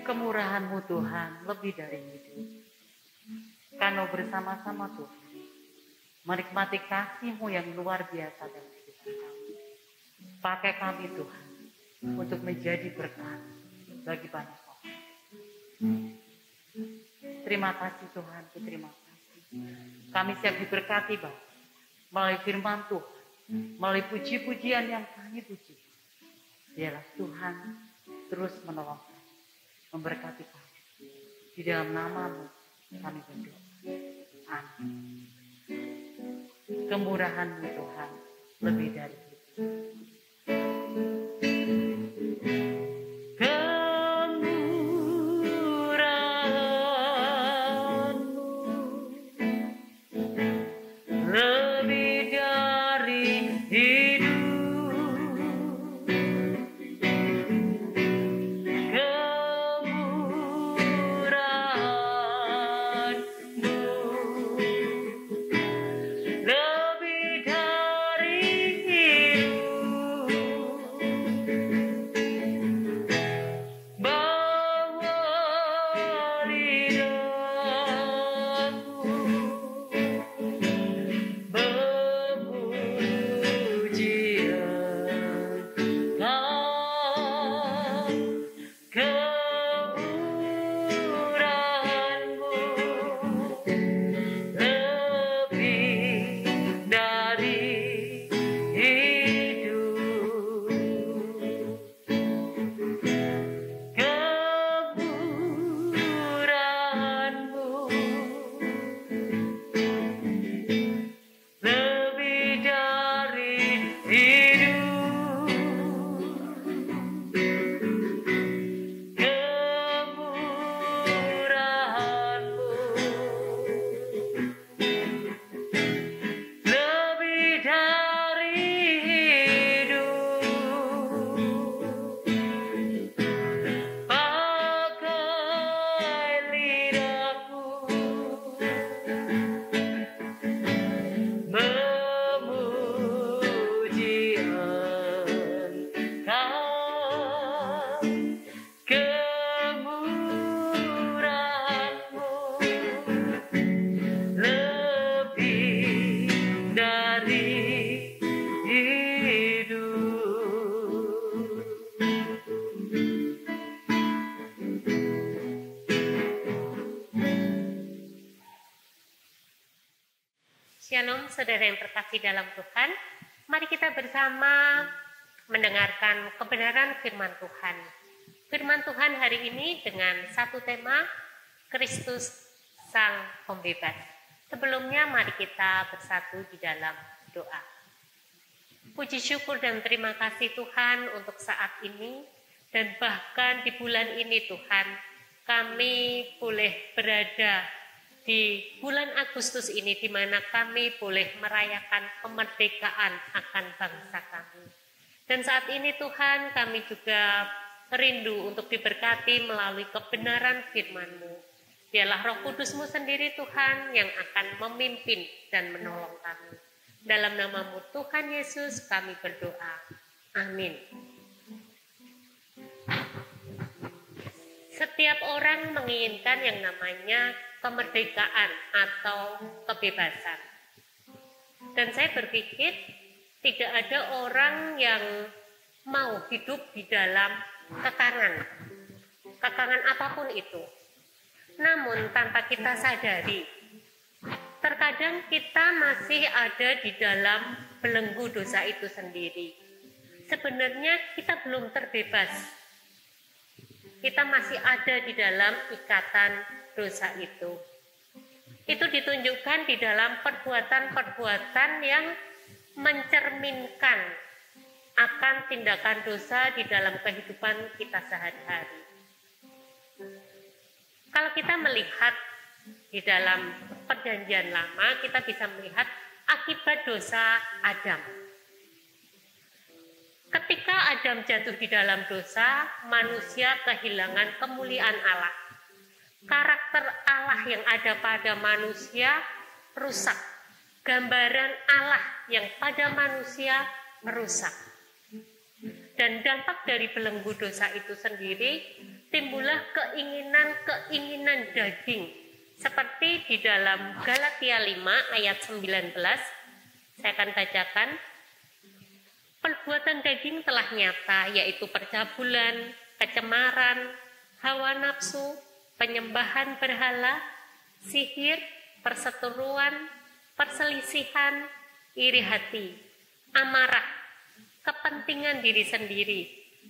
Kemurahan-Mu Tuhan lebih dari hidup. Karena bersama-sama Tuhan menikmati kasih-Mu yang luar biasa dalam kehidupan kami. Pakai kami Tuhan untuk menjadi berkat bagi banyak orang. Terima kasih Tuhan, terima kasih. Kami siap diberkati Bapak melalui firman Tuhan, melalui puji-pujian yang kami puji. Biarlah Tuhan terus menolong kami, memberkati kami. Di dalam nama-Mu kami berdoa. Amin. Kemurahan-Mu Tuhan lebih dari itu. Shalom saudara yang terkasih dalam Tuhan. Mari kita bersama mendengarkan kebenaran firman Tuhan. Firman Tuhan hari ini dengan satu tema, Kristus Sang Pembebas. Sebelumnya mari kita bersatu di dalam doa. Puji syukur dan terima kasih Tuhan untuk saat ini dan bahkan di bulan ini Tuhan kami boleh berada di bulan Agustus ini di mana kami boleh merayakan kemerdekaan akan bangsa kami. Dan saat ini Tuhan kami juga rindu untuk diberkati melalui kebenaran firman-Mu. Biarlah Roh Kudus-Mu sendiri Tuhan yang akan memimpin dan menolong kami. Dalam nama-Mu Tuhan Yesus kami berdoa. Amin. Setiap orang menginginkan yang namanya kemerdekaan atau kebebasan. Dan saya berpikir tidak ada orang yang mau hidup di dalam kekangan apapun itu. Namun tanpa kita sadari, terkadang kita masih ada di dalam belenggu dosa itu sendiri. Sebenarnya kita belum terbebas. Kita masih ada di dalam ikatan dosa itu. Itu ditunjukkan di dalam perbuatan-perbuatan yang mencerminkan akan tindakan dosa di dalam kehidupan kita sehari-hari. Kalau kita melihat di dalam perjanjian lama, kita bisa melihat akibat dosa Adam. Ketika Adam jatuh di dalam dosa, manusia kehilangan kemuliaan Allah. Karakter Allah yang ada pada manusia rusak. gambaran Allah yang pada manusia merusak. Dan dampak dari belenggu dosa itu sendiri, timbullah keinginan daging. Seperti di dalam Galatia 5 ayat 19, saya akan bacakan. Perbuatan daging telah nyata, yaitu percabulan, kecemaran, hawa nafsu, penyembahan berhala, sihir, perseteruan, perselisihan, iri hati, amarah, kepentingan diri sendiri,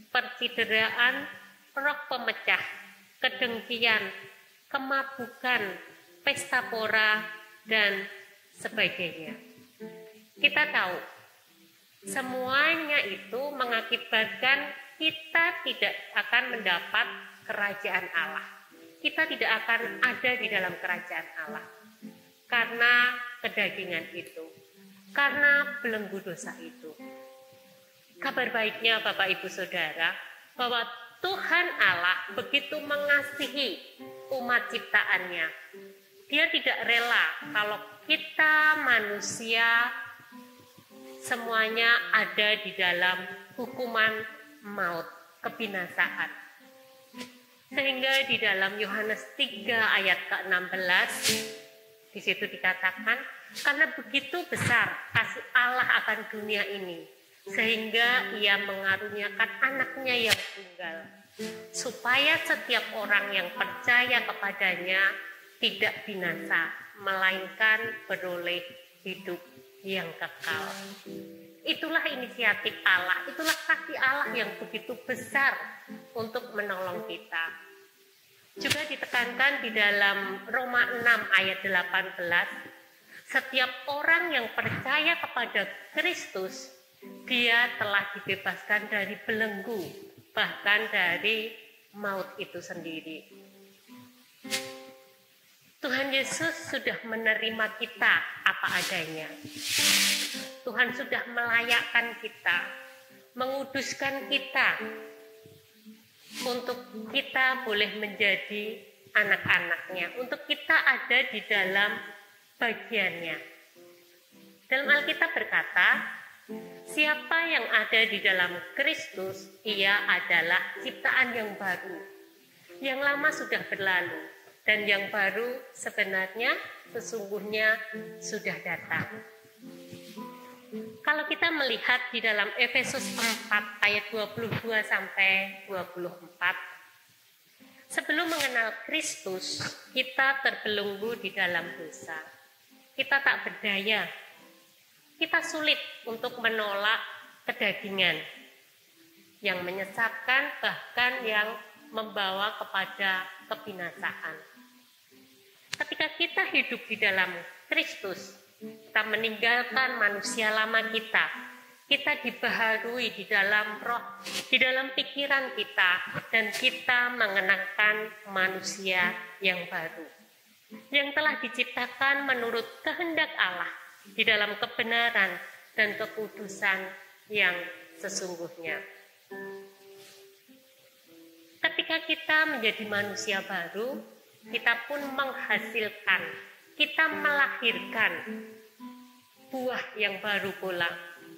percideraan, roh pemecah, kedengkian, kemabukan, pesta pora, dan sebagainya. Kita tahu, semuanya itu mengakibatkan kita tidak akan mendapat kerajaan Allah. Kita tidak akan ada di dalam kerajaan Allah. Karena kedagingan itu. Karena belenggu dosa itu. Kabar baiknya Bapak Ibu Saudara, bahwa Tuhan Allah begitu mengasihi umat ciptaannya. Dia tidak rela kalau kita manusia semuanya ada di dalam hukuman maut, kebinasaan. Sehingga di dalam Yohanes 3 ayat ke-16, di situ dikatakan, karena begitu besar kasih Allah akan dunia ini, sehingga ia mengaruniakan anaknya yang tunggal, supaya setiap orang yang percaya kepadanya tidak binasa, melainkan beroleh hidup yang kekal. Itulah inisiatif Allah, itulah kasih Allah yang begitu besar untuk menolong kita. Juga ditekankan di dalam Roma 6 ayat 18, setiap orang yang percaya kepada Kristus, dia telah dibebaskan dari belenggu, bahkan dari maut itu sendiri. Tuhan Yesus sudah menerima kita apa adanya. Tuhan sudah melayakkan kita, menguduskan kita, untuk kita boleh menjadi anak-anaknya, untuk kita ada di dalam bagiannya. Dalam Alkitab berkata, siapa yang ada di dalam Kristus, ia adalah ciptaan yang baru. Yang lama sudah berlalu, dan yang baru sebenarnya sesungguhnya sudah datang. Kalau kita melihat di dalam Efesus 4 ayat 22 sampai 24, sebelum mengenal Kristus, kita terbelenggu di dalam dosa. Kita tak berdaya. Kita sulit untuk menolak kedagingan yang menyesatkan, bahkan yang membawa kepada kebinasaan. Ketika kita hidup di dalam Kristus, kita meninggalkan manusia lama kita. Kita dibaharui di dalam roh, di dalam pikiran kita, dan kita mengenakan manusia yang baru, yang telah diciptakan menurut kehendak Allah, di dalam kebenaran dan kekudusan yang sesungguhnya. Ketika kita menjadi manusia baru, kita pun menghasilkan, kita melahirkan buah yang baru pula.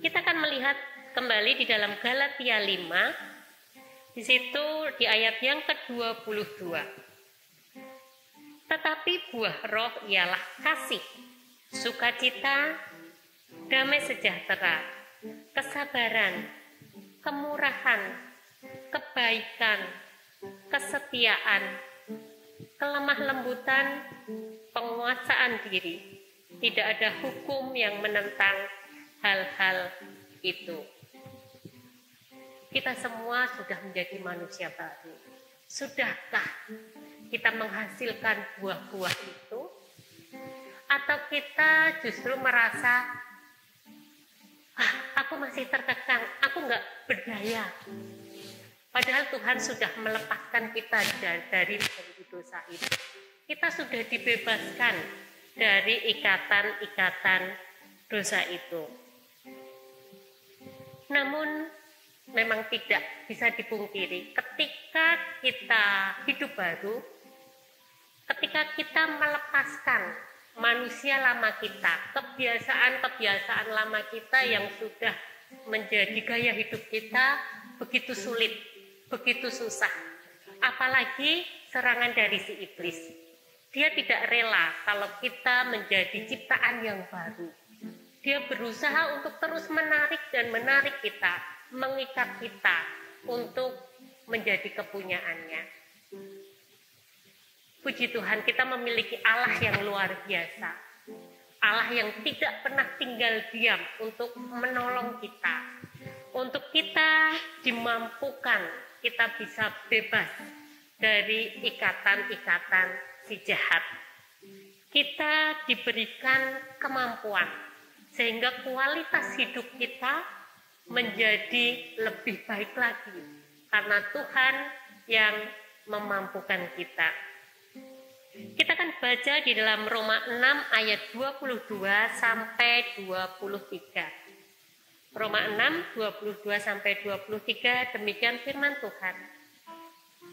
Kita akan melihat kembali di dalam Galatia 5, di situ di ayat yang ke-22. Tetapi buah roh ialah kasih, sukacita, damai sejahtera, kesabaran, kemurahan, kebaikan, kesetiaan, kelemah lembutan, penguasaan diri. Tidak ada hukum yang menentang hal-hal itu. Kita semua sudah menjadi manusia baru. Sudahkah kita menghasilkan buah-buah itu? Atau kita justru merasa, aku masih terkekang, aku nggak berdaya. Padahal Tuhan sudah melepaskan kita dari dosa itu. Kita sudah dibebaskan dari ikatan-ikatan dosa itu. Namun memang tidak bisa dipungkiri, ketika kita hidup baru, ketika kita melepaskan manusia lama kita, kebiasaan-kebiasaan lama kita yang sudah menjadi gaya hidup kita begitu sulit, begitu susah. Apalagi serangan dari si iblis. Dia tidak rela kalau kita menjadi ciptaan yang baru. Dia berusaha untuk terus menarik dan menarik kita, mengikat kita untuk menjadi kepunyaannya. Puji Tuhan, kita memiliki Allah yang luar biasa. Allah yang tidak pernah tinggal diam untuk menolong kita. Untuk kita dimampukan, kita bisa bebas dari ikatan-ikatan si jahat. Kita diberikan kemampuan sehingga kualitas hidup kita menjadi lebih baik lagi karena Tuhan yang memampukan kita. Kita akan baca di dalam Roma 6 ayat 22 sampai 23. Roma 6 22 sampai 23, demikian firman Tuhan.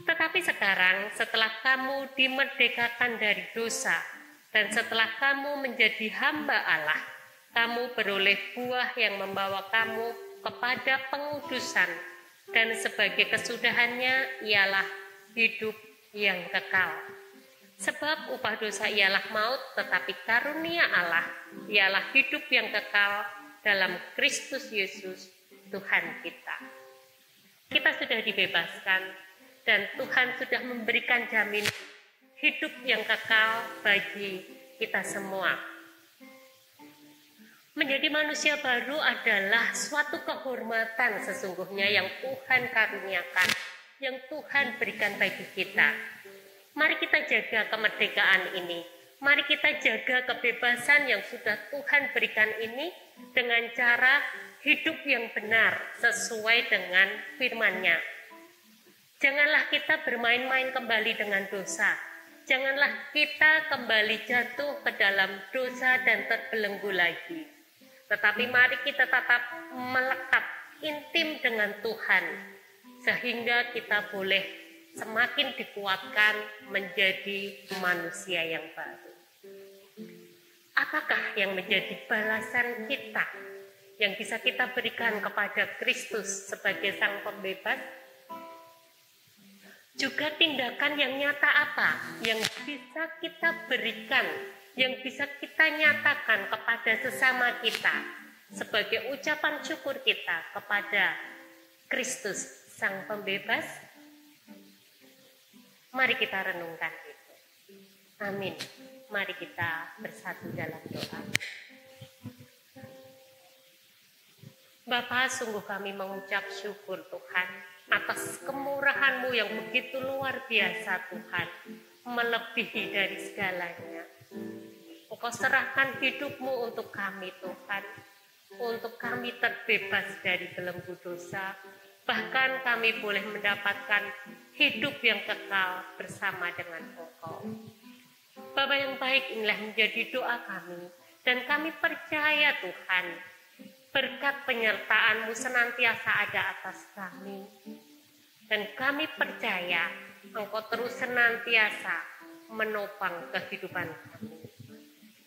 Tetapi sekarang setelah kamu dimerdekakan dari dosa dan setelah kamu menjadi hamba Allah, kamu beroleh buah yang membawa kamu kepada pengudusan, dan sebagai kesudahannya ialah hidup yang kekal. Sebab upah dosa ialah maut, tetapi karunia Allah ialah hidup yang kekal dalam Kristus Yesus Tuhan kita. Kita sudah dibebaskan dan Tuhan sudah memberikan jamin hidup yang kekal bagi kita semua. Menjadi manusia baru adalah suatu kehormatan sesungguhnya yang Tuhan karuniakan, yang Tuhan berikan bagi kita. Mari kita jaga kemerdekaan ini. Mari kita jaga kebebasan yang sudah Tuhan berikan ini dengan cara hidup yang benar sesuai dengan firman-Nya. Janganlah kita bermain-main kembali dengan dosa. Janganlah kita kembali jatuh ke dalam dosa dan terbelenggu lagi. Tetapi mari kita tetap melekat intim dengan Tuhan, sehingga kita boleh semakin dikuatkan menjadi manusia yang baru. Apakah yang menjadi balasan kita yang bisa kita berikan kepada Kristus sebagai Sang Pembebas? Juga tindakan yang nyata apa yang bisa kita berikan, yang bisa kita nyatakan kepada sesama kita sebagai ucapan syukur kita kepada Kristus Sang Pembebas? Mari kita renungkan itu. Amin. Mari kita bersatu dalam doa. Bapa, sungguh kami mengucap syukur Tuhan atas kemurahan-Mu yang begitu luar biasa Tuhan, melebihi dari segalanya. Engkau serahkan hidup-Mu untuk kami Tuhan, untuk kami terbebas dari belenggu dosa, bahkan kami boleh mendapatkan hidup yang kekal bersama dengan Engkau. Bapa yang baik, inilah menjadi doa kami, dan kami percaya Tuhan, berkat penyertaan-Mu senantiasa ada atas kami, dan kami percaya Engkau terus senantiasa menopang kehidupan kami.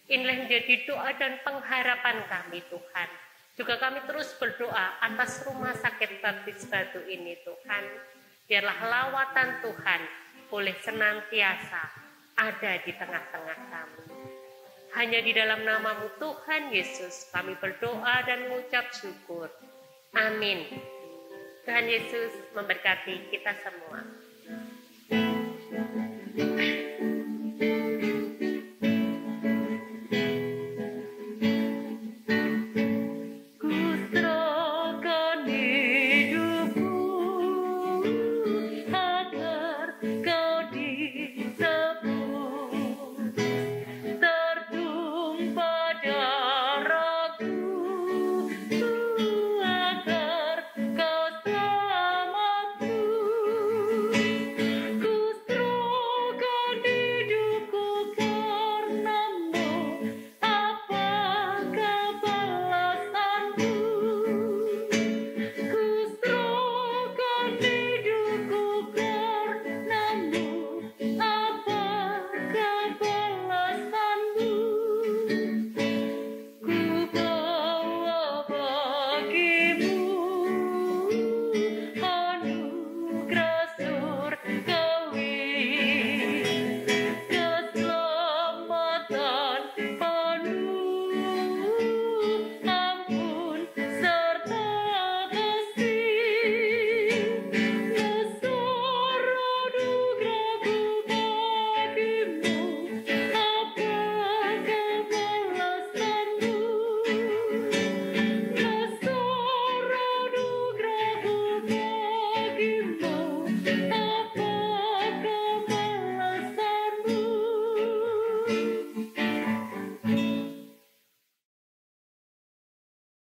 Inilah menjadi doa dan pengharapan kami Tuhan. Juga kami terus berdoa atas rumah sakit Baptis Batu ini Tuhan. Biarlah lawatan Tuhan boleh senantiasa ada di tengah-tengah kami. Hanya di dalam nama-Mu Tuhan Yesus kami berdoa dan mengucap syukur. Amin. Tuhan Yesus memberkati kita semua.